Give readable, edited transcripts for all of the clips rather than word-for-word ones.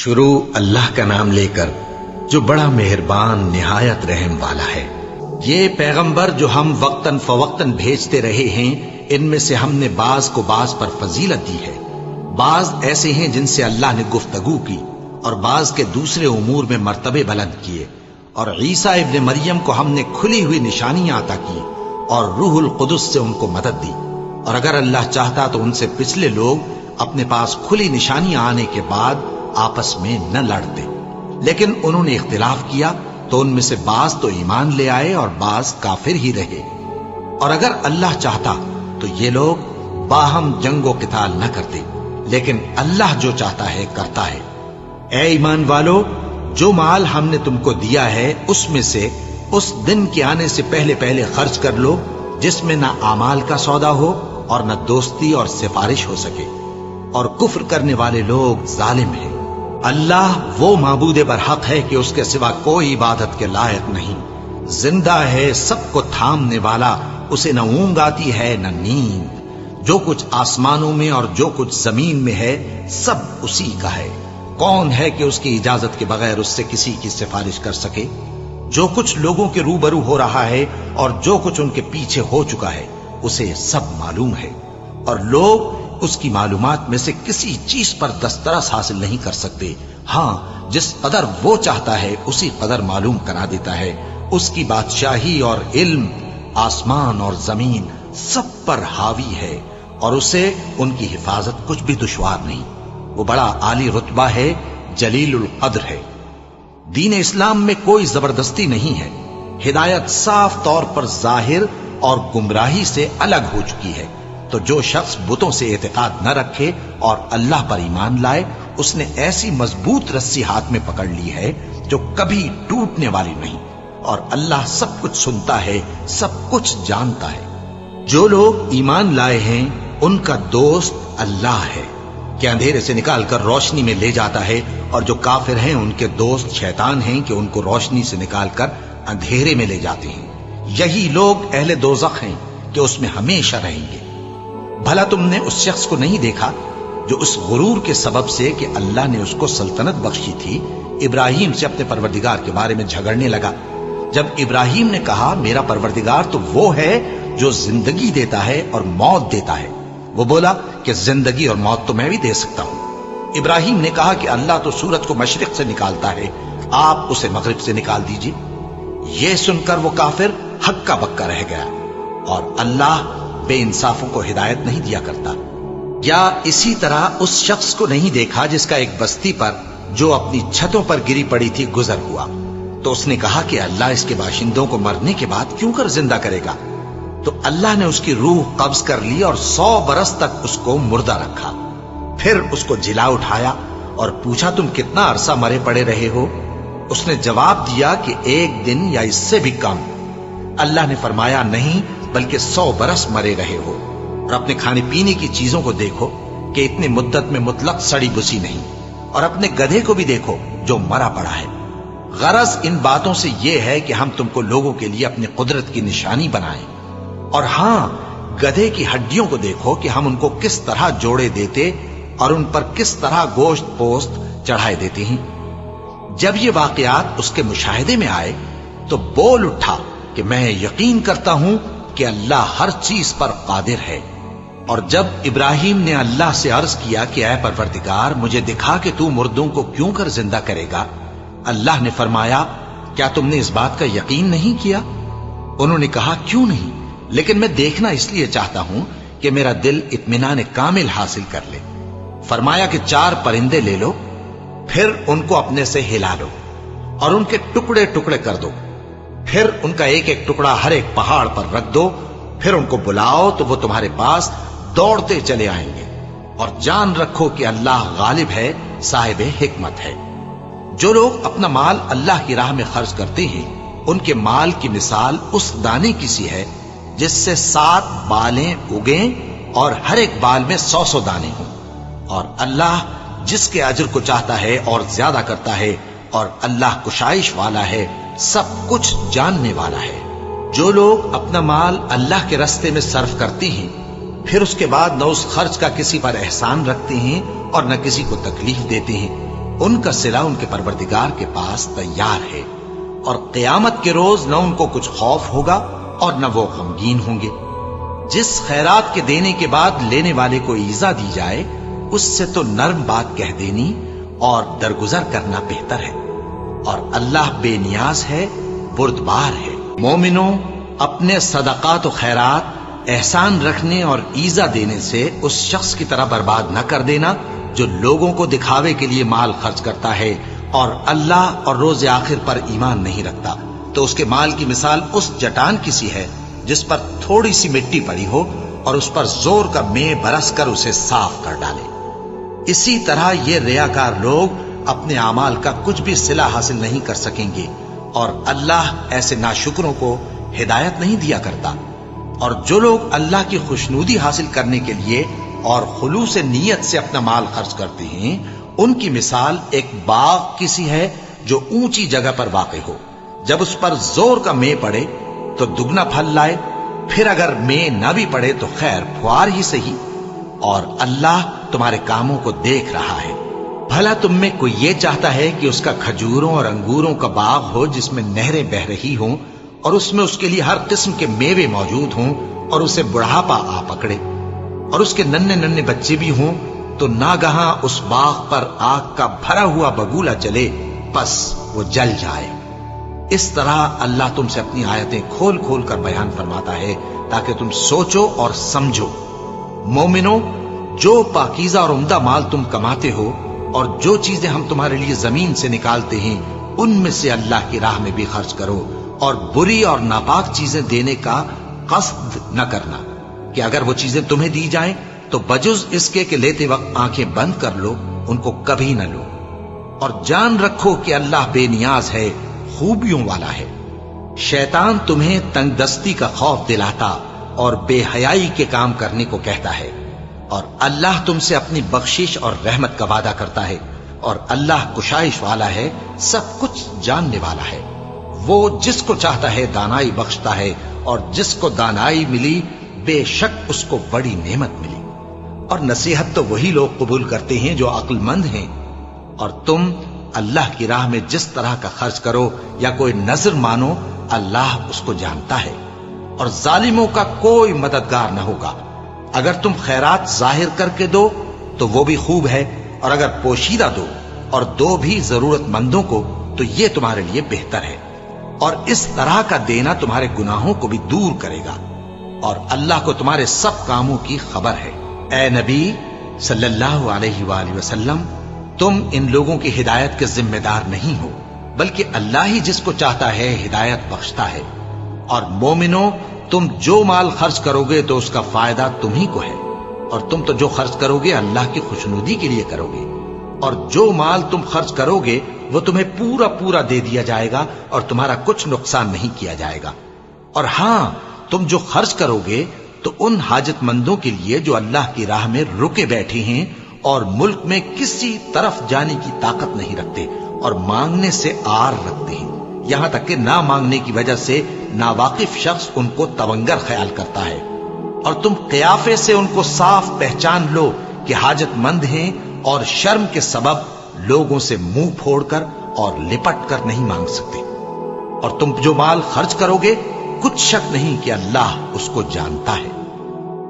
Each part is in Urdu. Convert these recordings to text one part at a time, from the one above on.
شروع اللہ کا نام لے کر جو بڑا مہربان نہایت رحم والا ہے۔ یہ پیغمبر جو ہم وقتاً فوقتاً بھیجتے رہے ہیں، ان میں سے ہم نے بعض کو بعض پر فضیلت دی ہے۔ بعض ایسے ہیں جن سے اللہ نے گفتگو کی اور بعض کے دوسرے امور میں مرتبے بلند کیے، اور عیسیٰ ابن مریم کو ہم نے کھلی ہوئی نشانیاں عطا کی اور روح القدس سے ان کو مدد دی، اور اگر اللہ چاہتا تو ان سے پچھلے لوگ اپنے پاس کھلی نشانیاں آنے کے بعد آپس میں نہ لڑتے، لیکن انہوں نے اختلاف کیا تو ان میں سے بعض تو ایمان لے آئے اور بعض کافر ہی رہے۔ اور اگر اللہ چاہتا تو یہ لوگ باہم جنگ و قتال نہ کرتے، لیکن اللہ جو چاہتا ہے کرتا ہے۔ اے ایمان والو، جو مال ہم نے تم کو دیا ہے اس میں سے اس دن کے آنے سے پہلے پہلے خرچ کر لو جس میں نہ اعمال کا سودا ہو اور نہ دوستی اور سفارش ہو سکے، اور کفر کرنے والے لوگ ظالم ہیں۔ اللہ وہ معبود برحق ہے کہ اس کے سوا کوئی عبادت کے لائق نہیں، زندہ ہے، سب کو تھامنے والا، اسے نہ اونگ آتی ہے نہ نیند۔ جو کچھ آسمانوں میں اور جو کچھ زمین میں ہے سب اسی کا ہے۔ کون ہے کہ اس کی اجازت کے بغیر اس سے کسی کی سفارش کر سکے؟ جو کچھ لوگوں کے روبرو ہو رہا ہے اور جو کچھ ان کے پیچھے ہو چکا ہے اسے سب معلوم ہے، اور لوگ اس کی معلومات میں سے کسی چیز پر دسترس حاصل نہیں کر سکتے۔ ہاں، جس قدر وہ چاہتا ہے اسی قدر معلوم کرا دیتا ہے۔ اس کی بادشاہی اور علم آسمان اور زمین سب پر حاوی ہے، اور اسے ان کی حفاظت کچھ بھی دشوار نہیں۔ وہ بڑا عالی رتبہ ہے، جلیل القدر ہے۔ دین اسلام میں کوئی زبردستی نہیں ہے، ہدایت صاف طور پر ظاہر اور گمراہی سے الگ ہو چکی ہے۔ تو جو شخص بتوں سے اعتقاد نہ رکھے اور اللہ پر ایمان لائے، اس نے ایسی مضبوط رسی ہاتھ میں پکڑ لی ہے جو کبھی ٹوٹنے والی نہیں، اور اللہ سب کچھ سنتا ہے، سب کچھ جانتا ہے۔ جو لوگ ایمان لائے ہیں ان کا دوست اللہ ہے کہ اندھیرے سے نکال کر روشنی میں لے جاتا ہے، اور جو کافر ہیں ان کے دوست شیطان ہیں کہ ان کو روشنی سے نکال کر اندھیرے میں لے جاتے ہیں۔ یہی لوگ اہل دوزخ ہیں کہ اس میں ہمیشہ رہیں گے۔ بھلا تم نے اس شخص کو نہیں دیکھا جو اس غرور کے سبب سے کہ اللہ نے اس کو سلطنت بخشی تھی، ابراہیم سے اپنے پروردگار کے بارے میں جھگڑنے لگا؟ جب ابراہیم نے کہا میرا پروردگار تو وہ ہے جو زندگی دیتا ہے اور موت دیتا ہے، وہ بولا کہ زندگی اور موت تو میں بھی دے سکتا ہوں۔ ابراہیم نے کہا کہ اللہ تو سورج کو مشرق سے نکالتا ہے، آپ اسے مغرب سے نکال دیجئے۔ یہ سن کر وہ کافر ہکا بکا رہ گیا، اور اللہ بے انصافوں کو ہدایت نہیں دیا کرتا۔ یا اسی طرح اس شخص کو نہیں دیکھا جس کا ایک بستی پر جو اپنی چھتوں پر گری پڑی تھی گزر ہوا، تو اس نے کہا کہ اللہ اس کے باشندوں کو مرنے کے بعد کیوں کر زندہ کرے گا؟ تو اللہ نے اس کی روح قبض کر لی اور 100 برس تک اس کو مردہ رکھا۔ پھر اس کو جلا اٹھایا اور پوچھا تم کتنا عرصہ مرے پڑے رہے ہو؟ اس نے جواب دیا کہ 1 دن یا اس سے بھی کم۔ اللہ نے فرمایا نہیں بلکہ 100 برس مرے رہے ہو، اور اپنے کھانے پینے کی چیزوں کو دیکھو کہ اتنی مدت میں مطلق سڑی بسی نہیں، اور اپنے گدھے کو بھی دیکھو جو مرا پڑا ہے۔ غرض ان باتوں سے یہ ہے کہ ہم تم کو لوگوں کے لیے اپنی قدرت کی نشانی بنائیں۔ اور ہاں، گدھے کی ہڈیوں کو دیکھو کہ ہم ان کو کس طرح جوڑے دیتے اور ان پر کس طرح گوشت پوست چڑھائے دیتے ہیں۔ جب یہ واقعات اس کے مشاہدے میں آئے تو بول اٹھا کہ میں یقین کرتا ہوں کہ اللہ ہر چیز پر قادر ہے۔ اور جب ابراہیم نے اللہ سے عرض کیا کہ اے پروردگار مجھے دکھا کہ تو مردوں کو کیوں کر زندہ کرے گا، اللہ نے فرمایا کیا تم نے اس بات کا یقین نہیں کیا؟ انہوں نے کہا کیوں نہیں، لیکن میں دیکھنا اس لیے چاہتا ہوں کہ میرا دل اطمینان کامل حاصل کر لے۔ فرمایا کہ 4 پرندے لے لو، پھر ان کو اپنے سے ہلا لو اور ان کے ٹکڑے ٹکڑے کر دو، پھر ان کا ایک ایک ٹکڑا ہر ایک پہاڑ پر رکھ دو، پھر ان کو بلاؤ تو وہ تمہارے پاس دوڑتے چلے آئیں گے، اور جان رکھو کہ اللہ غالب ہے، صاحب حکمت ہے۔ جو لوگ اپنا مال اللہ کی راہ میں خرچ کرتے ہیں ان کے مال کی مثال اس دانے کی سی ہے جس سے 7 بالیں اگیں اور ہر ایک بال میں 100 دانے ہوں، اور اللہ جس کے اجر کو چاہتا ہے اور زیادہ کرتا ہے، اور اللہ کشائش والا ہے، سب کچھ جاننے والا ہے۔ جو لوگ اپنا مال اللہ کے راستے میں صرف کرتے ہیں پھر اس کے بعد نہ اس خرچ کا کسی پر احسان رکھتے ہیں اور نہ کسی کو تکلیف دیتے ہیں، ان کا صلہ ان کے پروردگار کے پاس تیار ہے، اور قیامت کے روز نہ ان کو کچھ خوف ہوگا اور نہ وہ غمگین ہوں گے۔ جس خیرات کے دینے کے بعد لینے والے کو ایذا دی جائے، اس سے تو نرم بات کہہ دینی اور درگزر کرنا بہتر ہے، اور اللہ بے نیاز ہے، بردبار ہے۔ مومنوں، اپنے صدقات و خیرات احسان رکھنے اور ایذا دینے سے اس شخص کی طرح برباد نہ کر دینا جو لوگوں کو دکھاوے کے لیے مال خرچ کرتا ہے اور اللہ اور روز آخر پر ایمان نہیں رکھتا، تو اس کے مال کی مثال اس چٹان کی سی ہے جس پر تھوڑی سی مٹی پڑی ہو اور اس پر زور کا مے برس کر اسے صاف کر ڈالے۔ اسی طرح یہ ریاکار لوگ اپنے اعمال کا کچھ بھی صلہ حاصل نہیں کر سکیں گے، اور اللہ ایسے ناشکروں کو ہدایت نہیں دیا کرتا۔ اور جو لوگ اللہ کی خوشنودی حاصل کرنے کے لیے اور خلوص نیت سے اپنا مال خرچ کرتے ہیں، ان کی مثال ایک باغ کی سی ہے جو اونچی جگہ پر واقع ہو۔ جب اس پر زور کا مے پڑے تو دگنا پھل لائے، پھر اگر مے نہ بھی پڑے تو خیر پھوار ہی صحیح، اور اللہ تمہارے کاموں کو دیکھ رہا ہے۔ بھلا تم میں کوئی یہ چاہتا ہے کہ اس کا کھجوروں اور انگوروں کا باغ ہو جس میں نہریں بہ رہی ہوں، اور اس میں اس کے لیے ہر قسم کے میوے موجود ہوں، اور اسے بڑھاپا آ پکڑے، اور اس کے ننھے ننھے بچے بھی ہوں، تو ناگہاں اس باغ پر آگ کا بھرا ہوا بگولا چلے، پس وہ جل جائے۔ اس طرح اللہ تم سے اپنی آیتیں کھول کھول کر بیان فرماتا ہے تاکہ تم سوچو اور سمجھو۔ مومنوں، جو پاکیزہ اور عمدہ مال تم کماتے ہو اور جو چیزیں ہم تمہارے لیے زمین سے نکالتے ہیں، ان میں سے اللہ کی راہ میں بھی خرچ کرو، اور بری اور ناپاک چیزیں دینے کا قصد نہ کرنا کہ اگر وہ چیزیں تمہیں دی جائیں تو بجز اس کے کہ لیتے وقت آنکھیں بند کر لو، ان کو کبھی نہ لو۔ اور جان رکھو کہ اللہ بے نیاز ہے، خوبیوں والا ہے۔ شیطان تمہیں تنگ دستی کا خوف دلاتا اور بے حیائی کے کام کرنے کو کہتا ہے، اور اللہ تم سے اپنی بخشش اور رحمت کا وعدہ کرتا ہے، اور اللہ کشائش والا ہے، سب کچھ جاننے والا ہے۔ وہ جس کو چاہتا ہے دانائی بخشتا ہے، اور جس کو دانائی ملی بے شک اس کو بڑی نعمت ملی۔ اور نصیحت تو وہی لوگ قبول کرتے ہیں جو عقل مند ہیں۔ اور تم اللہ کی راہ میں جس طرح کا خرچ کرو یا کوئی نذر مانو، اللہ اس کو جانتا ہے، اور ظالموں کا کوئی مددگار نہ ہوگا۔ اگر تم خیرات ظاہر کر کے دو تو وہ بھی خوب ہے، اور اگر پوشیدہ دو اور دو بھی ضرورت مندوں کو تو یہ تمہارے لیے بہتر ہے، اور اس طرح کا دینا تمہارے گناہوں کو بھی دور کرے گا، اور اللہ کو تمہارے سب کاموں کی خبر ہے۔ اے نبی صلی اللہ علیہ وآلہ وسلم، تم ان لوگوں کی ہدایت کے ذمہ دار نہیں ہو، بلکہ اللہ ہی جس کو چاہتا ہے ہدایت بخشتا ہے۔ اور مومنوں، تم جو مال خرچ کرو گے تو اس کا فائدہ تم ہی کو ہے، اور تم تو جو خرچ کرو گے اللہ کی خوشنودی کے لیے کرو گے، اور جو مال تم خرچ کرو گے وہ تمہیں پورا پورا دے دیا جائے گا، اور تمہارا کچھ نقصان نہیں کیا جائے گا۔ اور ہاں، تم جو خرچ کرو گے تو ان حاجت مندوں کے لیے جو اللہ کی راہ میں رکے بیٹھے ہیں اور ملک میں کسی طرف جانے کی طاقت نہیں رکھتے اور مانگنے سے آر رکھتے ہیں، یہاں تک کہ نہ مانگنے کی وجہ سے ناواقف شخص ان کو تونگر خیال کرتا ہے، اور تم قیافے سے ان کو صاف پہچان لو کہ حاجت مند ہیں، اور شرم کے سبب لوگوں سے منہ پھوڑ کر اور لپٹ کر نہیں مانگ سکتے۔ اور تم جو مال خرچ کرو گے کچھ شک نہیں کہ اللہ اس کو جانتا ہے۔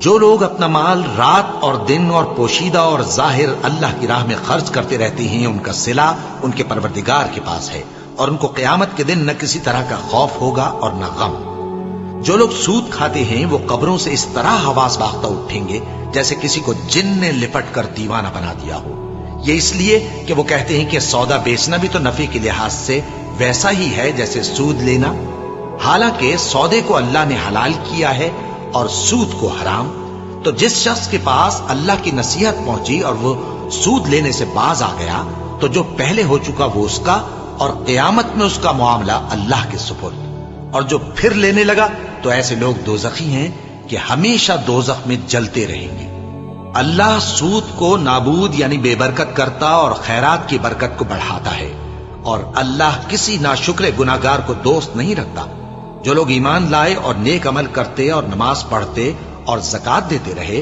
جو لوگ اپنا مال رات اور دن اور پوشیدہ اور ظاہر اللہ کی راہ میں خرچ کرتے رہتے ہیں، ان کا صلہ ان کے پروردگار کے پاس ہے، اور ان کو قیامت کے دن نہ کسی طرح کا خوف ہوگا اور نہ غم۔ جو لوگ سود کھاتے ہیں وہ قبروں سے اس طرح حواس باختہ اٹھیں گے جیسے کسی کو جن نے لپٹ کر دیوانہ بنا دیا ہو، یہ اس لیے کہ وہ کہتے ہیں کہ سودا بیچنا بھی تو نفع کے لحاظ سے ویسا ہی ہے جیسے سود لینا، حالانکہ سودے کو اللہ نے حلال کیا ہے اور سود کو حرام۔ تو جس شخص کے پاس اللہ کی نصیحت پہنچی اور وہ سود لینے سے باز آ گیا تو جو پہلے ہو چکا وہ اس کا، اور قیامت میں اس کا معاملہ اللہ کے سپرد۔ اور جو پھر لینے لگا تو ایسے لوگ دوزخی ہیں کہ ہمیشہ دوزخ میں جلتے رہیں گے۔ اللہ سود کو نابود یعنی بے برکت کرتا اور خیرات کی برکت کو بڑھاتا ہے، اور اللہ کسی ناشکر گناہگار کو دوست نہیں رکھتا۔ جو لوگ ایمان لائے اور نیک عمل کرتے اور نماز پڑھتے اور زکات دیتے رہے،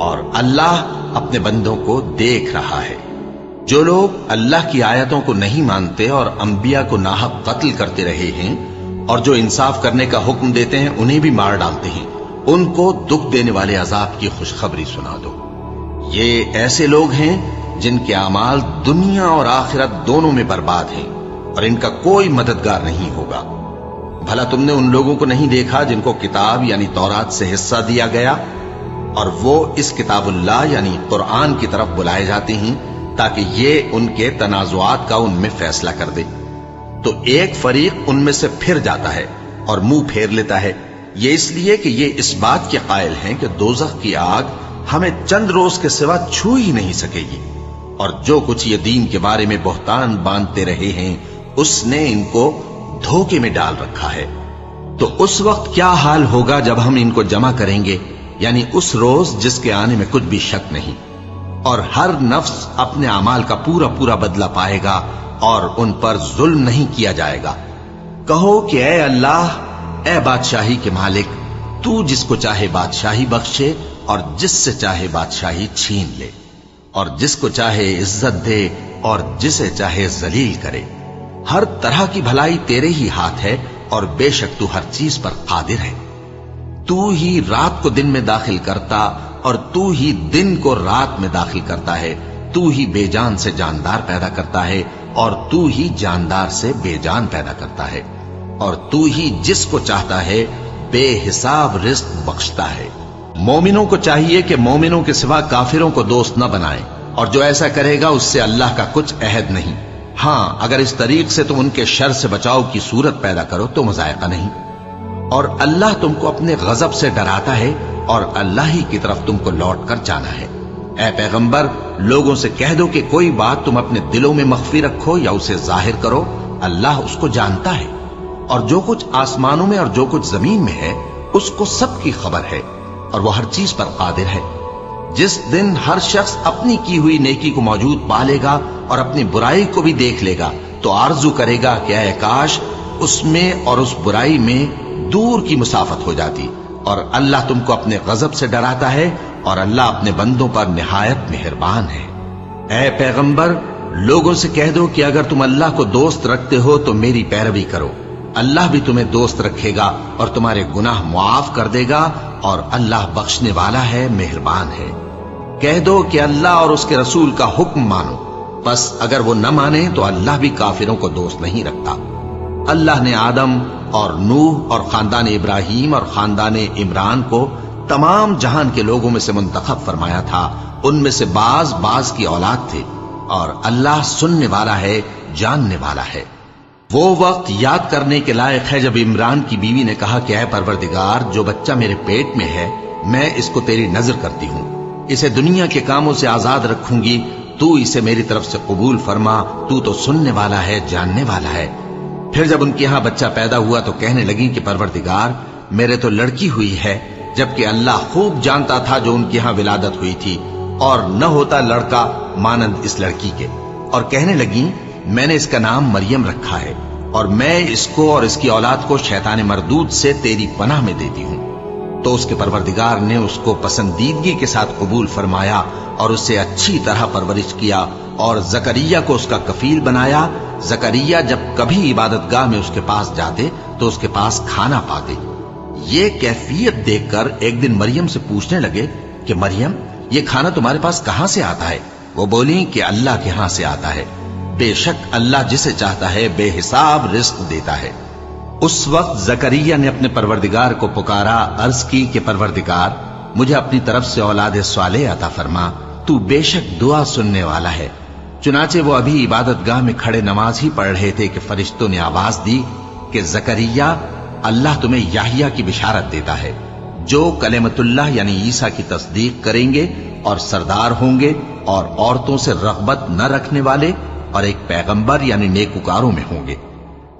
اور اللہ اپنے بندوں کو دیکھ رہا ہے۔ جو لوگ اللہ کی آیتوں کو نہیں مانتے اور انبیاء کو ناحق قتل کرتے رہے ہیں اور جو انصاف کرنے کا حکم دیتے ہیں انہیں بھی مار ڈالتے ہیں، ان کو دکھ دینے والے عذاب کی خوشخبری سنا دو۔ یہ ایسے لوگ ہیں جن کے اعمال دنیا اور آخرت دونوں میں برباد ہیں اور ان کا کوئی مددگار نہیں ہوگا۔ بھلا تم نے ان لوگوں کو نہیں دیکھا جن کو کتاب یعنی تورات سے حصہ دیا گیا اور وہ اس کتاب اللہ یعنی قرآن کی طرف بلائے جاتے ہیں تاکہ یہ ان کے تنازعات کا ان میں فیصلہ کر دے، تو ایک فریق ان میں سے پھر جاتا ہے اور منہ پھیر لیتا ہے، یہ اس لیے کہ یہ اس بات کے قائل ہیں کہ دوزخ کی آگ ہمیں چند روز کے سوا چھو ہی نہیں سکے گی، اور جو کچھ یہ دین کے بارے میں بہتان باندھتے رہے ہیں اس نے ان کو دھوکے میں ڈال رکھا ہے۔ تو اس وقت کیا حال ہوگا جب ہم ان کو جمع کریں گے، یعنی اس روز جس کے آنے میں کچھ بھی شک نہیں، اور ہر نفس اپنے اعمال کا پورا پورا بدلہ پائے گا اور ان پر ظلم نہیں کیا جائے گا۔ کہو کہ اے اللہ، اے بادشاہی کے مالک، تو جس کو چاہے بادشاہی بخشے اور جس سے چاہے بادشاہی چھین لے، اور جس کو چاہے عزت دے اور جسے چاہے ذلیل کرے۔ ہر طرح کی بھلائی تیرے ہی ہاتھ ہے اور بے شک تو ہر چیز پر قادر ہے۔ تو ہی رات کو دن میں داخل کرتا اور تو ہی دن کو رات میں داخل کرتا ہے، تو ہی بے جان سے جاندار پیدا کرتا ہے اور تو ہی جاندار سے بے جان پیدا کرتا ہے، اور تو ہی جس کو چاہتا ہے بے حساب رزق بخشتا ہے۔ مومنوں کو چاہیے کہ مومنوں کے سوا کافروں کو دوست نہ بنائیں، اور جو ایسا کرے گا اس سے اللہ کا کچھ عہد نہیں۔ ہاں، اگر اس طریق سے تم ان کے شر سے بچاؤ کی صورت پیدا کرو تو مذائقہ نہیں۔ اور اللہ تم کو اپنے غضب سے ڈراتا ہے اور اللہ ہی کی طرف تم کو لوٹ کر جانا ہے۔ اے پیغمبر، لوگوں سے کہہ دو کہ کوئی بات تم اپنے دلوں میں مخفی رکھو یا اسے ظاہر کرو، اللہ اس کو جانتا ہے، اور جو کچھ آسمانوں میں اور جو کچھ زمین میں ہے اس کو سب کی خبر ہے، اور وہ ہر چیز پر قادر ہے۔ جس دن ہر شخص اپنی کی ہوئی نیکی کو موجود پا لے گا اور اپنی برائی کو بھی دیکھ لے گا تو آرزو کرے گا کہ اے کاش اس میں اور اس برائی میں دور کی مسافت ہو جاتی۔ اور اللہ تم کو اپنے غضب سے ڈراتا ہے اور اللہ اپنے بندوں پر نہایت مہربان ہے۔ اے پیغمبر، لوگوں سے کہہ دو کہ اگر تم اللہ کو دوست رکھتے ہو تو میری پیروی کرو، اللہ بھی تمہیں دوست رکھے گا اور تمہارے گناہ معاف کر دے گا، اور اللہ بخشنے والا ہے، مہربان ہے۔ کہہ دو کہ اللہ اور اس کے رسول کا حکم مانو، بس اگر وہ نہ مانے تو اللہ بھی کافروں کو دوست نہیں رکھتا۔ اللہ نے آدم اور نوح اور خاندان ابراہیم اور خاندان عمران کو تمام جہان کے لوگوں میں سے منتخب فرمایا تھا، ان میں سے بعض کی اولاد تھے، اور اللہ سننے والا ہے، جاننے والا ہے۔ وہ وقت یاد کرنے کے لائق ہے جب عمران کی بیوی نے کہا کہ اے پروردگار، جو بچہ میرے پیٹ میں ہے میں اس کو تیری نظر کرتی ہوں، اسے دنیا کے کاموں سے آزاد رکھوں گی، تو اسے میری طرف سے قبول فرما، تو تو سننے والا ہے، جاننے والا ہے۔ پھر جب ان کے ہاں بچہ پیدا ہوا تو کہنے لگی کہ پروردگار، میرے تو لڑکی ہوئی ہے، جبکہ اللہ خوب جانتا تھا جو ان کے ہاں ولادت ہوئی تھی، اور نہ ہوتا لڑکا مانند اس لڑکی کے۔ اور کہنے لگی میں نے اس کا نام مریم رکھا ہے، اور میں اس کو اور اس کی اولاد کو شیطان مردود سے تیری پناہ میں دیتی ہوں۔ تو اس کے پروردگار نے اس کو پسندیدگی کے ساتھ قبول فرمایا اور اسے اچھی طرح پرورش کیا، اور زکریا کو اس کا کفیل بنایا۔ زکریا جب کبھی عبادت گاہ میں اس کے پاس جاتے تو اس کے پاس کھانا پاتے۔ یہ کیفیت دیکھ کر ایک دن مریم سے پوچھنے لگے کہ مریم، یہ کھانا تمہارے پاس کہاں سے آتا ہے؟ وہ بولی کہ اللہ کے ہاں سے آتا ہے، بے شک اللہ جسے چاہتا ہے بے حساب رزق دیتا ہے۔ اس وقت زکریا نے اپنے پروردگار کو پکارا، عرض کی کہ پروردگار، مجھے اپنی طرف سے اولاد صالح عطا فرما، تو بے شک دعا سننے والا ہے۔ چنانچہ وہ ابھی عبادت گاہ میں کھڑے نماز ہی پڑھ رہے تھے کہ فرشتوں نے آواز دی کہ زکریا، اللہ تمہیں یحییٰ کی بشارت دیتا ہے، جو کلمۃ اللہ یعنی عیسیٰ کی تصدیق کریں گے اور سردار ہوں گے اور عورتوں سے رغبت نہ رکھنے والے اور ایک پیغمبر یعنی نیکوکاروں میں ہوں گے۔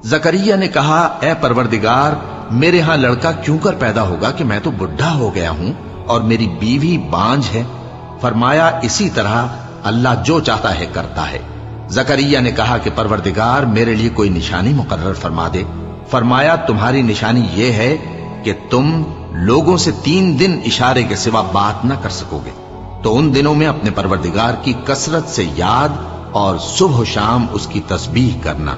زکریا نے کہا، اے پروردگار، میرے ہاں لڑکا کیوں کر پیدا ہوگا کہ میں تو بڈھا ہو گیا ہوں اور میری بیوی بانجھ ہے؟ فرمایا، اسی طرح اللہ جو چاہتا ہے کرتا ہے۔ زکریا نے کہا کہ پروردگار، میرے لیے کوئی نشانی مقرر فرما دے۔ فرمایا، تمہاری نشانی یہ ہے کہ تم لوگوں سے 3 دن اشارے کے سوا بات نہ کر سکو گے۔ تو ان دنوں میں اپنے پروردگار کی کثرت سے یاد اور صبح و شام اس کی تسبیح کرنا۔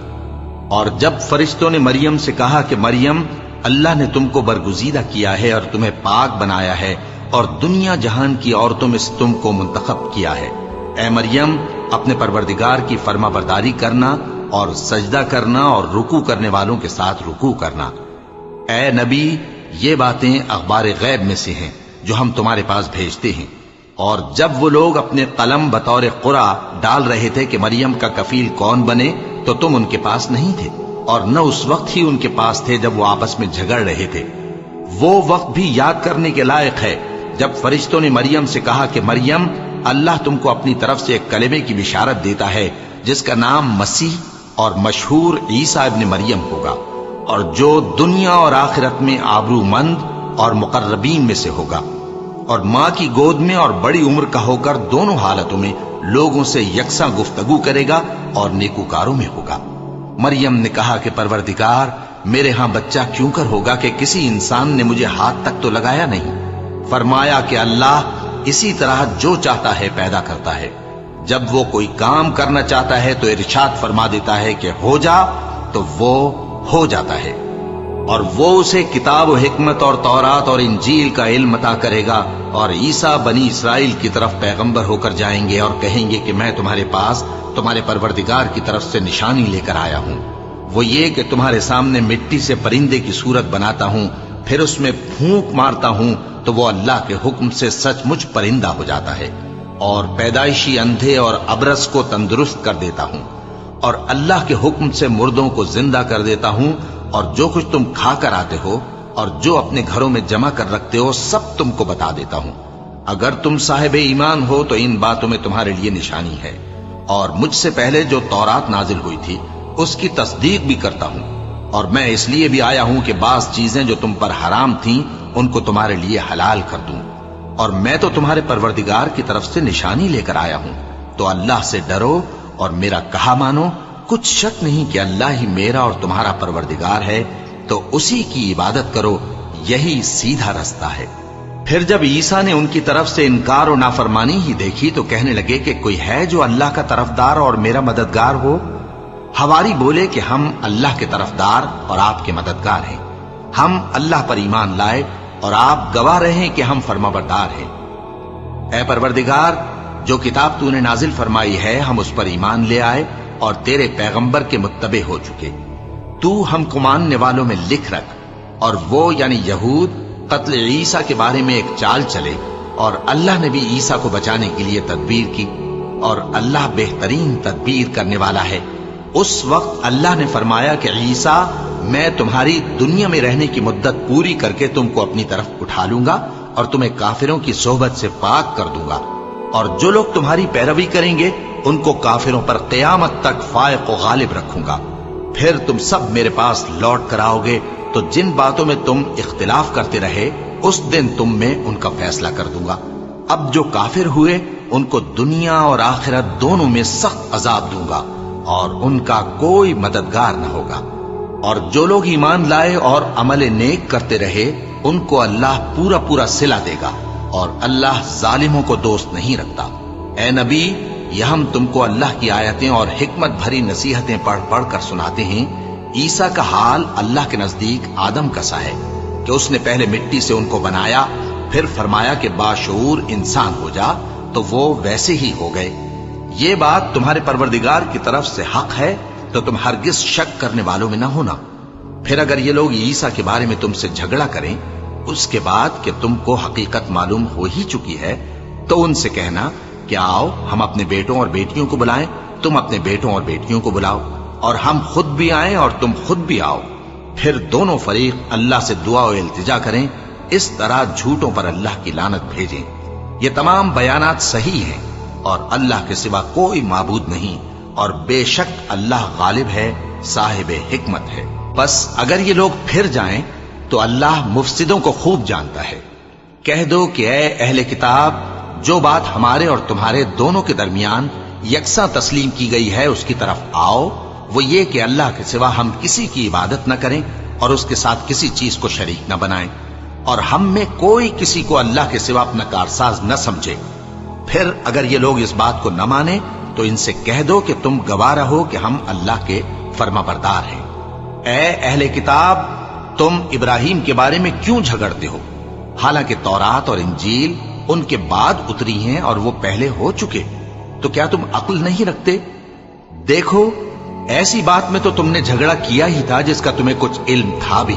اور جب فرشتوں نے مریم سے کہا کہ مریم، اللہ نے تم کو برگزیدہ کیا ہے اور تمہیں پاک بنایا ہے اور دنیا جہان کی عورتوں میں سے تم کو منتخب کیا ہے، اے مریم اپنے پروردگار کی فرما برداری کرنا اور سجدہ کرنا اور رکوع کرنے والوں کے ساتھ رکوع کرنا۔ اے نبی، یہ باتیں اخبار غیب میں سے ہیں جو ہم تمہارے پاس بھیجتے ہیں۔ اور جب وہ لوگ اپنے قلم بطور قرعہ ڈال رہے تھے کہ مریم کا کفیل کون بنے، تو تم ان کے پاس نہیں تھے، اور نہ اس وقت ہی ان کے پاس تھے جب وہ آپس میں جھگڑ رہے تھے۔ وہ وقت بھی یاد کرنے کے لائق ہے جب فرشتوں نے مریم سے کہا کہ مریم، اللہ تم کو اپنی طرف سے ایک کلمے کی بشارت دیتا ہے جس کا نام مسیح اور مشہور عیسیٰ ابن مریم ہوگا، اور جو دنیا اور آخرت میں آبرو مند اور مقربین میں سے ہوگا، اور ماں کی گود میں اور بڑی عمر کا ہو کر دونوں حالتوں میں لوگوں سے یکساں گفتگو کرے گا اور نیکوکاروں میں ہوگا۔ مریم نے کہا کہ پروردگار، میرے ہاں بچہ کیوں کر ہوگا کہ کسی انسان نے مجھے ہاتھ تک تو لگایا نہیں۔ فرمایا کہ اللہ اسی طرح جو چاہتا ہے پیدا کرتا ہے، جب وہ کوئی کام کرنا چاہتا ہے تو ارشاد فرما دیتا ہے کہ ہو جا، تو وہ ہو جاتا ہے۔ اور وہ اسے کتاب و حکمت اور تورات اور انجیل کا علم عطا کرے گا، اور عیسیٰ بنی اسرائیل کی طرف پیغمبر ہو کر جائیں گے اور کہیں گے کہ میں تمہارے پاس تمہارے پروردگار کی طرف سے نشانی لے کر آیا ہوں، وہ یہ کہ تمہارے سامنے مٹی سے پرندے کی صورت بناتا ہوں، پھر اس میں پھونک مارتا ہوں تو وہ اللہ کے حکم سے سچ مچ پرندہ ہو جاتا ہے، اور پیدائشی اندھے اور ابرص کو تندرست کر دیتا ہوں، اور اللہ کے حکم سے مردوں کو زندہ کر دیتا ہوں، اور جو کچھ تم کھا کر آتے ہو اور جو اپنے گھروں میں جمع کر رکھتے ہو سب تم کو بتا دیتا ہوں۔ اگر تم صاحب ایمان ہو تو ان باتوں میں تمہارے لیے نشانی ہے، اور مجھ سے پہلے جو تورات نازل ہوئی تھی اس کی تصدیق بھی کرتا ہوں، اور میں اس لیے بھی آیا ہوں کہ بعض چیزیں جو تم پر حرام تھیں ان کو تمہارے لیے حلال کر دوں، اور میں تو تمہارے پروردگار کی طرف سے نشانی لے کر آیا ہوں۔ تو اللہ سے ڈرو اور میرا کہا مانو، کچھ شک نہیں کہ اللہ ہی میرا اور تمہارا پروردگار ہے، تو اسی کی عبادت کرو، یہی سیدھا رستہ ہے۔ پھر جب عیسیٰ نے ان کی طرف سے انکار و نافرمانی ہی دیکھی تو کہنے لگے کہ کوئی ہے جو اللہ کا طرفدار اور میرا مددگار ہو؟ حواری بولے کہ ہم اللہ کے طرفدار اور آپ کے مددگار ہیں، ہم اللہ پر ایمان لائے اور آپ گواہ رہیں کہ ہم فرمانبردار ہیں۔ اے پروردگار، جو کتاب تو نے نازل فرمائی ہے ہم اس پر ایمان لے آئے اور تیرے پیغمبر کے متبع ہو چکے، تو ہم کو ماننے والوں میں لکھ رکھ۔ اور وہ یعنی یہود قتل عیسیٰ کے بارے میں ایک چال چلے، اور اللہ نے بھی عیسیٰ کو بچانے کے لیے تدبیر کی، اور اللہ بہترین تدبیر کرنے والا ہے۔ اس وقت اللہ نے فرمایا کہ عیسیٰ، میں تمہاری دنیا میں رہنے کی مدت پوری کر کے تم کو اپنی طرف اٹھا لوں گا اور تمہیں کافروں کی صحبت سے پاک کر دوں گا، اور جو لوگ تمہاری پیروی کریں گے ان کو کافروں پر قیامت تک فائق و غالب رکھوں گا۔ پھر تم سب میرے پاس لوٹ کر آؤ گے، تو جن باتوں میں تم اختلاف کرتے رہے اس دن تم میں ان کا فیصلہ کر دوں گا۔ اب جو کافر ہوئے ان کو دنیا اور آخرت دونوں میں سخت عذاب دوں گا، اور ان کا کوئی مددگار نہ ہوگا۔ اور جو لوگ ایمان لائے اور عمل نیک کرتے رہے ان کو اللہ پورا پورا صلہ دے گا، اور اللہ ظالموں کو دوست نہیں رکھتا۔ اے نبی، یہ ہم تم کو اللہ کی آیتیں اور حکمت بھری نصیحتیں پڑھ پڑھ کر سناتے ہیں۔ عیسیٰ کا حال اللہ کے نزدیک آدم کا سا ہے کہ اس نے پہلے مٹی سے ان کو بنایا، پھر فرمایا کہ باشعور انسان ہو جا، تو وہ ویسے ہی ہو گئے۔ یہ بات تمہارے پروردگار کی طرف سے حق ہے، تو تم ہرگز شک کرنے والوں میں نہ ہونا۔ پھر اگر یہ لوگ عیسیٰ کے بارے میں تم سے جھگڑا کریں اس کے بعد کہ تم کو حقیقت معلوم ہو ہی چکی ہے، تو ان سے کہنا کہ آؤ ہم اپنے بیٹوں اور بیٹیوں کو بلائیں، تم اپنے بیٹوں اور بیٹیوں کو بلاؤ، اور ہم خود بھی آئیں اور تم خود بھی آؤ، پھر دونوں فریق اللہ سے دعا و التجا کریں، اس طرح جھوٹوں پر اللہ کی لعنت بھیجیں۔ یہ تمام بیانات صحیح ہیں، اور اللہ کے سوا کوئی معبود نہیں، اور بے شک اللہ غالب ہے، صاحب حکمت ہے۔ بس اگر یہ لوگ پھر جائیں تو اللہ مفسدوں کو خوب جانتا ہے۔ کہہ دو کہ اے اہل کتاب، جو بات ہمارے اور تمہارے دونوں کے درمیان یکساں تسلیم کی گئی ہے اس کی طرف آؤ، وہ یہ کہ اللہ کے سوا ہم کسی کی عبادت نہ کریں اور اس کے ساتھ کسی چیز کو شریک نہ بنائیں، اور ہم میں کوئی کسی کو اللہ کے سوا اپنا کارساز نہ سمجھے۔ پھر اگر یہ لوگ اس بات کو نہ مانے تو ان سے کہہ دو کہ تم گواہ رہو کہ ہم اللہ کے فرما بردار ہیں۔ اے اہل کتاب، تم ابراہیم کے بارے میں کیوں جھگڑتے ہو؟ حالانکہ تورات اور انجیل ان کے بعد اتری ہیں اور وہ پہلے ہو چکے، تو کیا تم عقل نہیں رکھتے؟ دیکھو، ایسی بات میں تو تم نے جھگڑا کیا ہی تھا جس کا تمہیں کچھ علم تھا بھی،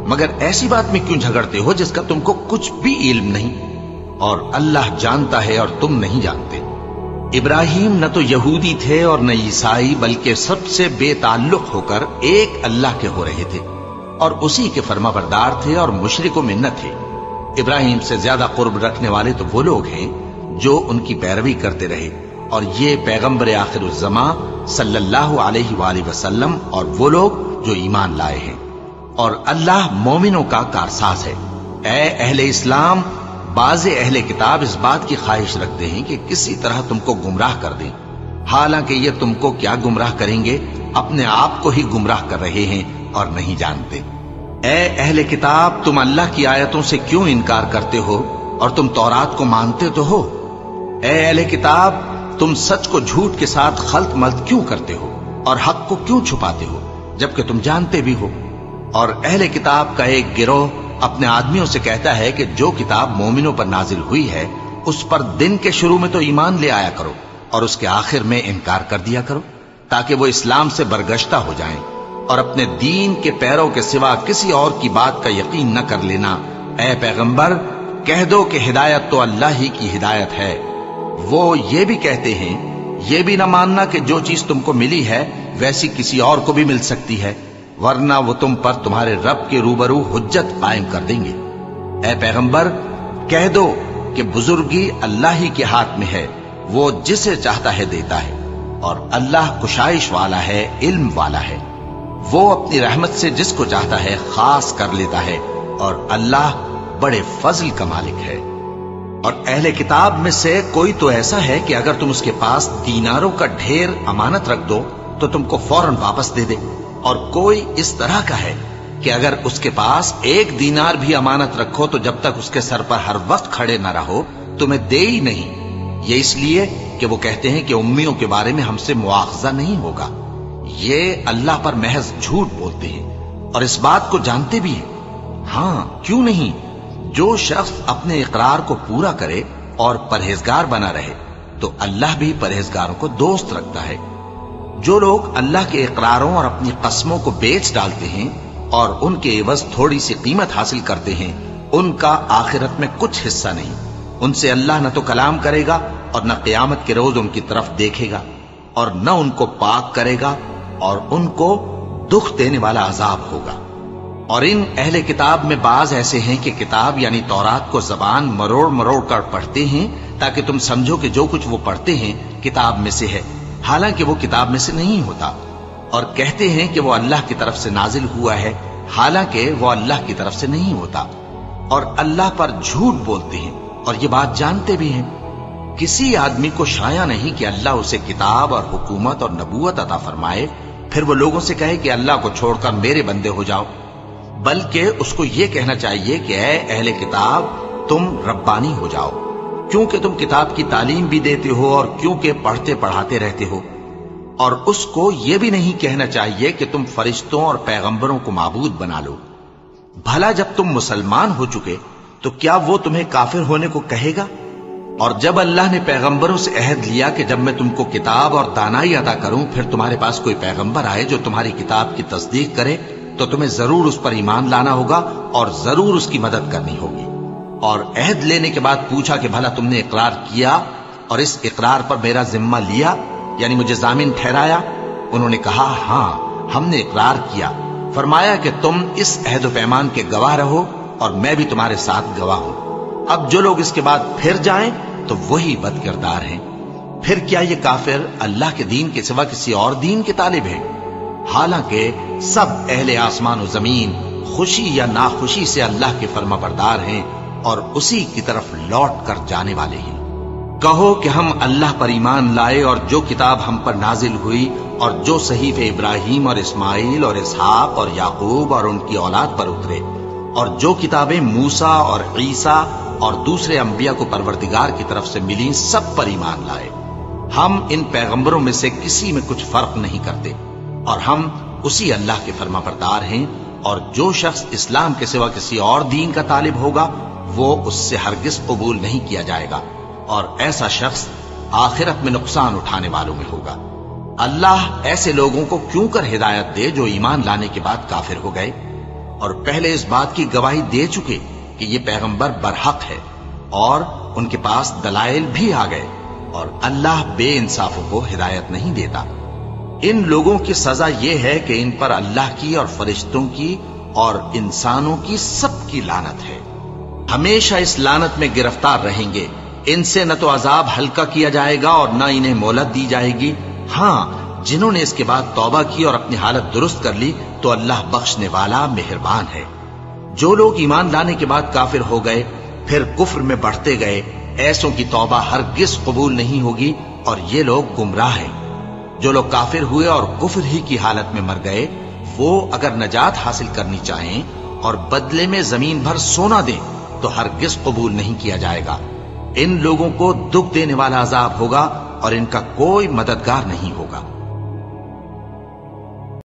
مگر ایسی بات میں کیوں جھگڑتے ہو جس کا تم کو کچھ بھی علم نہیں؟ اور اللہ جانتا ہے اور تم نہیں جانتے۔ ابراہیم نہ تو یہودی تھے اور نہ عیسائی، بلکہ سب سے بے تعلق ہو کر ایک اللہ کے ہو رہے تھے اور اسی کے فرما بردار تھے اور مشرکوں میں نہ تھے۔ ابراہیم سے زیادہ قرب رکھنے والے تو وہ لوگ ہیں جو ان کی پیروی کرتے رہے، اور یہ پیغمبر آخر الزماں صلی اللہ علیہ وآلہ وسلم اور وہ لوگ جو ایمان لائے ہیں، اور اللہ مومنوں کا کارساز ہے۔ اے اہل اسلام، بعض اہل کتاب اس بات کی خواہش رکھتے ہیں کہ کسی طرح تم کو گمراہ کر دیں، حالانکہ یہ تم کو کیا گمراہ کریں گے، اپنے آپ کو ہی گمراہ کر رہے ہیں اور نہیں جانتے۔ اے اہل کتاب، تم اللہ کی آیتوں سے کیوں انکار کرتے ہو اور تم تورات کو مانتے تو ہو؟ اے اہل کتاب، تم سچ کو جھوٹ کے ساتھ خلط ملط کیوں کرتے ہو اور حق کو کیوں چھپاتے ہو جبکہ تم جانتے بھی ہو؟ اور اہل کتاب کا ایک گروہ اپنے آدمیوں سے کہتا ہے کہ جو کتاب مومنوں پر نازل ہوئی ہے اس پر دن کے شروع میں تو ایمان لے آیا کرو اور اس کے آخر میں انکار کر دیا کرو، تاکہ وہ اسلام سے برگشتہ ہو جائیں، اور اپنے دین کے پیروں کے سوا کسی اور کی بات کا یقین نہ کر لینا۔ اے پیغمبر، کہہ دو کہ ہدایت تو اللہ ہی کی ہدایت ہے۔ وہ یہ بھی کہتے ہیں، یہ بھی نہ ماننا کہ جو چیز تم کو ملی ہے ویسی کسی اور کو بھی مل سکتی ہے، ورنہ وہ تم پر تمہارے رب کے روبرو حجت قائم کر دیں گے۔ اے پیغمبر، کہہ دو کہ بزرگی اللہ ہی کے ہاتھ میں ہے، وہ جسے چاہتا ہے دیتا ہے، اور اللہ کشائش والا ہے، علم والا ہے، وہ اپنی رحمت سے جس کو چاہتا ہے خاص کر لیتا ہے، اور اللہ بڑے فضل کا مالک ہے۔ اور اہل کتاب میں سے کوئی تو ایسا ہے کہ اگر تم اس کے پاس دیناروں کا ڈھیر امانت رکھ دو تو تم کو فوراً واپس دے دے، اور کوئی اس طرح کا ہے کہ اگر اس کے پاس 1 دینار بھی امانت رکھو تو جب تک اس کے سر پر ہر وقت کھڑے نہ رہو تمہیں دے ہی نہیں، یہ اس لیے کہ وہ کہتے ہیں کہ امیوں کے بارے میں ہم سے مواخذہ نہیں ہوگا۔ یہ اللہ پر محض جھوٹ بولتے ہیں اور اس بات کو جانتے بھی ہیں۔ ہاں، کیوں نہیں، جو شخص اپنے اقرار کو پورا کرے اور پرہیزگار بنا رہے تو اللہ بھی پرہیزگاروں کو دوست رکھتا ہے۔ جو لوگ اللہ کے اقراروں اور اپنی قسموں کو بیچ ڈالتے ہیں اور ان کے عوض تھوڑی سی قیمت حاصل کرتے ہیں، ان کا آخرت میں کچھ حصہ نہیں۔ ان سے اللہ نہ تو کلام کرے گا اور نہ قیامت کے روز ان کی طرف دیکھے گا، اور نہ ان کو پاک کرے گا، اور ان کو دکھ دینے والا عذاب ہوگا۔ اور ان اہل کتاب میں بعض ایسے ہیں کہ کتاب یعنی تورات کو زبان مروڑ مروڑ کر پڑھتے ہیں تاکہ تم سمجھو کہ جو کچھ وہ پڑھتے ہیں کتاب میں سے ہے، حالانکہ وہ کتاب میں سے نہیں ہوتا، اور کہتے ہیں کہ وہ اللہ کی طرف سے نازل ہوا ہے، حالانکہ وہ اللہ کی طرف سے نہیں ہوتا، اور اللہ پر جھوٹ بولتے ہیں اور یہ بات جانتے بھی ہیں۔ کسی آدمی کو شایع نہیں کہ اللہ اسے کتاب اور حکومت اور نبوت عطا فرمائے، پھر وہ لوگوں سے کہے کہ اللہ کو چھوڑ کر میرے بندے ہو جاؤ، بلکہ اس کو یہ کہنا چاہیے کہ اے اہل کتاب، تم ربانی ہو جاؤ، کیونکہ تم کتاب کی تعلیم بھی دیتے ہو اور کیونکہ پڑھتے پڑھاتے رہتے ہو۔ اور اس کو یہ بھی نہیں کہنا چاہیے کہ تم فرشتوں اور پیغمبروں کو معبود بنا لو۔ بھلا جب تم مسلمان ہو چکے تو کیا وہ تمہیں کافر ہونے کو کہے گا؟ اور جب اللہ نے پیغمبروں سے عہد لیا کہ جب میں تم کو کتاب اور دانائی عطا کروں پھر تمہارے پاس کوئی پیغمبر آئے جو تمہاری کتاب کی تصدیق کرے تو تمہیں ضرور اس پر ایمان لانا ہوگا اور ضرور اس کی مدد کرنی ہوگی۔ اور عہد لینے کے بعد پوچھا کہ بھلا تم نے اقرار کیا اور اس اقرار پر میرا ذمہ لیا، یعنی مجھے ضامن ٹھہرایا؟ انہوں نے کہا ہاں، ہم نے اقرار کیا۔ فرمایا کہ تم اس عہد و پیمان کے گواہ رہو اور میں بھی تمہارے ساتھ گواہ ہوں۔ اب جو لوگ اس کے بعد پھر جائیں تو وہی بد کردار ہیں۔ پھر کیا یہ کافر اللہ کے دین کے سوا کسی اور دین کے طالب ہیں؟ حالانکہ سب اہل آسمان و زمین خوشی یا ناخوشی سے اللہ کے فرما بردار ہیں اور اسی کی طرف لوٹ کر جانے والے ہیں۔ کہو کہ ہم اللہ پر ایمان لائے اور جو کتاب ہم پر نازل ہوئی اور جو صحیفے ابراہیم اور اسماعیل اور اسحاق اور یعقوب اور ان کی اولاد پر اترے، اور جو کتابیں موسیٰ اور عیسیٰ اور دوسرے انبیاء کو پروردگار کی طرف سے ملی سب پر ایمان لائے۔ ہم ان پیغمبروں میں سے کسی میں کچھ فرق نہیں کرتے، اور ہم اسی اللہ کے فرما بردار ہیں، اور جو شخص اسلام کے سوا کسی اور دین کا طالب ہوگا وہ اس سے ہرگز قبول نہیں کیا جائے گا، اور ایسا شخص آخرت میں نقصان اٹھانے والوں میں ہوگا۔ اللہ ایسے لوگوں کو کیوں کر ہدایت دے جو ایمان لانے کے بعد کافر ہو گئے اور پہلے اس بات کی گواہی دے چکے کہ یہ پیغمبر برحق ہے اور ان کے پاس دلائل بھی آ گئے، اور اللہ بے انصافوں کو ہدایت نہیں دیتا۔ ان لوگوں کی سزا یہ ہے کہ ان پر اللہ کی اور فرشتوں کی اور انسانوں کی سب کی لعنت ہے، ہمیشہ اس لعنت میں گرفتار رہیں گے۔ ان سے نہ تو عذاب ہلکا کیا جائے گا اور نہ انہیں مہلت دی جائے گی۔ ہاں، جنہوں نے اس کے بعد توبہ کی اور اپنی حالت درست کر لی تو اللہ بخشنے والا مہربان ہے۔ جو لوگ ایمان لانے کے بعد کافر ہو گئے پھر کفر میں بڑھتے گئے، ایسوں کی توبہ ہرگز قبول نہیں ہوگی، اور یہ لوگ گمراہ ہیں۔ جو لوگ کافر ہوئے اور کفر ہی کی حالت میں مر گئے، وہ اگر نجات حاصل کرنی چاہیں اور بدلے میں زمین بھر سونا دیں تو ہرگز قبول نہیں کیا جائے گا۔ ان لوگوں کو دکھ دینے والا عذاب ہوگا اور ان کا کوئی مددگار نہیں ہوگا۔